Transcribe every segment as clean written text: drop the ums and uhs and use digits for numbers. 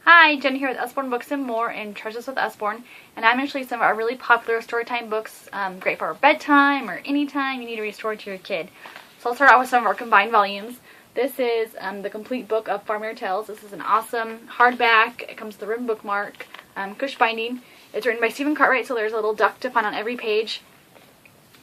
Hi, Jen here with Usborne Books and More and Treasures with Usborne, and I'm actually some of our really popular storytime books, great for bedtime or anytime you need to read a story to your kid. So I'll start out with some of our combined volumes. This is the complete book of Farmyard Tales. This is an awesome hardback. It comes with a ribbon bookmark, cush binding. It's written by Stephen Cartwright, so there's a little duck to find on every page.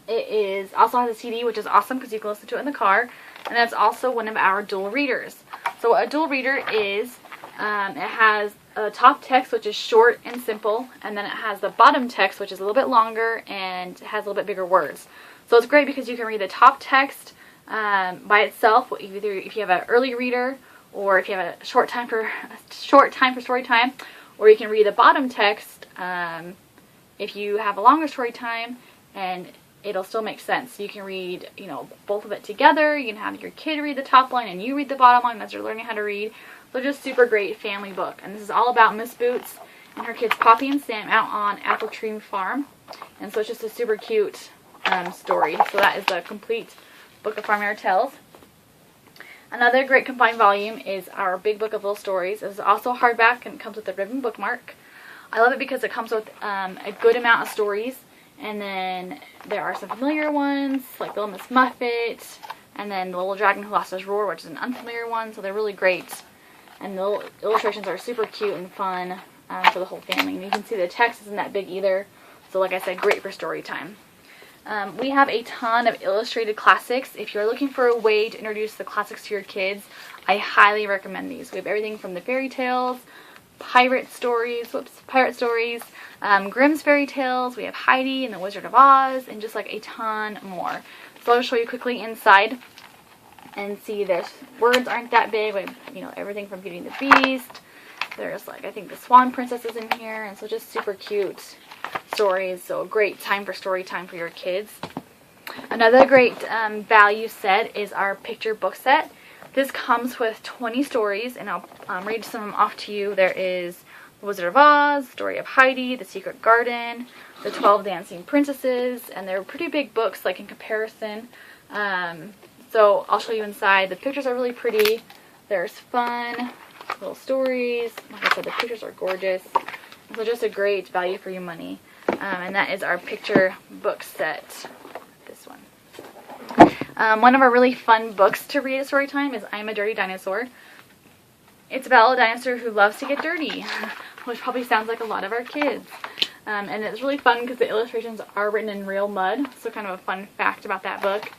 It also has a CD, which is awesome because you can listen to it in the car, and that's also one of our dual readers. So what a dual reader is, it has a top text, which is short and simple, and then it has the bottom text, which is a little bit longer and has a little bit bigger words. So it's great because you can read the top text by itself, either if you have an early reader or if you have a short time for story time, or you can read the bottom text if you have a longer story time, and it'll still make sense. You can read, both of it together. You can have your kid read the top line and you read the bottom line as you're learning how to read. So just super great family book. And this is all about Miss Boots and her kids Poppy and Sam out on Apple Tree Farm. And so it's just a super cute story. So that is the complete book of Farmyard Tales. Another great combined volume is our big book of little stories. This is also hardback and it comes with a ribbon bookmark. I love it because it comes with a good amount of stories. And then there are some familiar ones, like Little Miss Muffet, and then The Little Dragon Who Lost His Roar, which is an unfamiliar one, so they're really great. And the illustrations are super cute and fun for the whole family. And you can see the text isn't that big either, so like I said, great for story time. We have a ton of illustrated classics. If you're looking for a way to introduce the classics to your kids, I highly recommend these. We have everything from the fairy tales, pirate stories, Grimm's fairy tales, we have Heidi and the Wizard of Oz, and just like a ton more. So I'll show you quickly inside and see there's words aren't that big. We have, everything from Beauty and the Beast. There's I think the Swan Princess is in here, and so just super cute stories. So a great time for story time for your kids. Another great value set is our picture book set. This comes with 20 stories, and I'll read some of them off to you. There is The Wizard of Oz, Story of Heidi, The Secret Garden, The 12 Dancing Princesses, and they're pretty big books, in comparison. So I'll show you inside. The pictures are really pretty. There's fun little stories. Like I said, the pictures are gorgeous. So just a great value for your money. And that is our picture book set. This one. One of our really fun books to read at story time is I'm a Dirty Dinosaur. It's about a dinosaur who loves to get dirty, which probably sounds like a lot of our kids. And it's really fun because the illustrations are written in real mud, so kind of a fun fact about that book.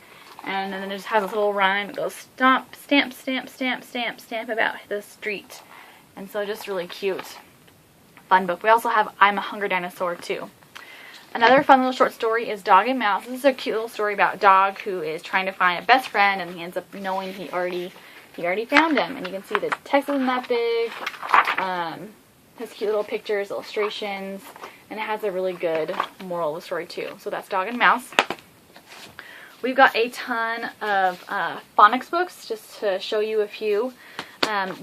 And then it just has this little rhyme that goes stomp, stamp, stamp, stamp, stamp, stamp about the street. And so just really cute, fun book. We also have I'm a Hungry Dinosaur too. Another fun little short story is Dog and Mouse. This is a cute little story about a dog who is trying to find a best friend, and he ends up knowing he already found him. And you can see the text isn't that big. Has cute little pictures, illustrations, and it has a really good moral of the story too. So that's Dog and Mouse. We've got a ton of phonics books, just to show you a few.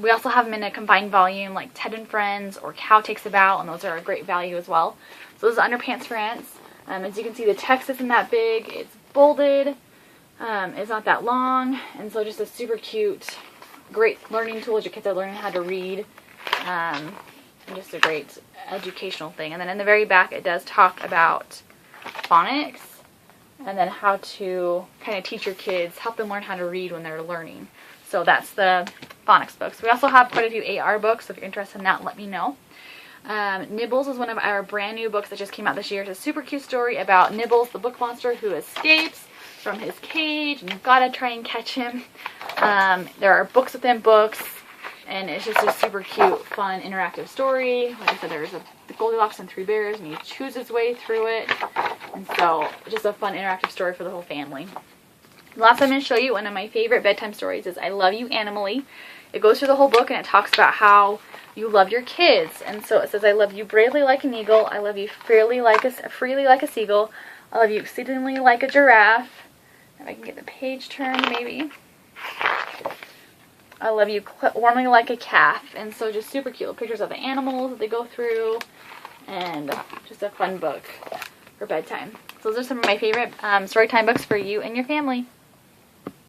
We also have them in a combined volume, like Ted and Friends or Cow Takes a Bow, and those are a great value as well. So this is Underpants France. As you can see, the text isn't that big. It's bolded. It's not that long. And so just a super cute, great learning tool as your kids are learning how to read. And just a great educational thing. And then in the very back, it does talk about phonics and then how to kind of teach your kids, help them learn how to read when they're learning. So that's the phonics books. We also have quite a few AR books, so if you're interested in that, let me know. Nibbles is one of our brand new books that just came out this year. It's a super cute story about Nibbles, the book monster who escapes from his cage, and you've got to try and catch him. There are books within books, and it's just a super cute, fun, interactive story. Like I said, there's the Goldilocks and Three Bears, and he chews his way through it. And so, just a fun, interactive story for the whole family. The last I'm going to show you, one of my favorite bedtime stories is I Love You Animally. It goes through the whole book, and it talks about how you love your kids. And so it says, I love you bravely like an eagle. I love you freely like a seagull. I love you exceedingly like a giraffe. If I can get the page turned, maybe. I love you warmly like a calf. And so just super cute pictures of the animals that they go through. And just a fun book for bedtime. So those are some of my favorite storytime books for you and your family.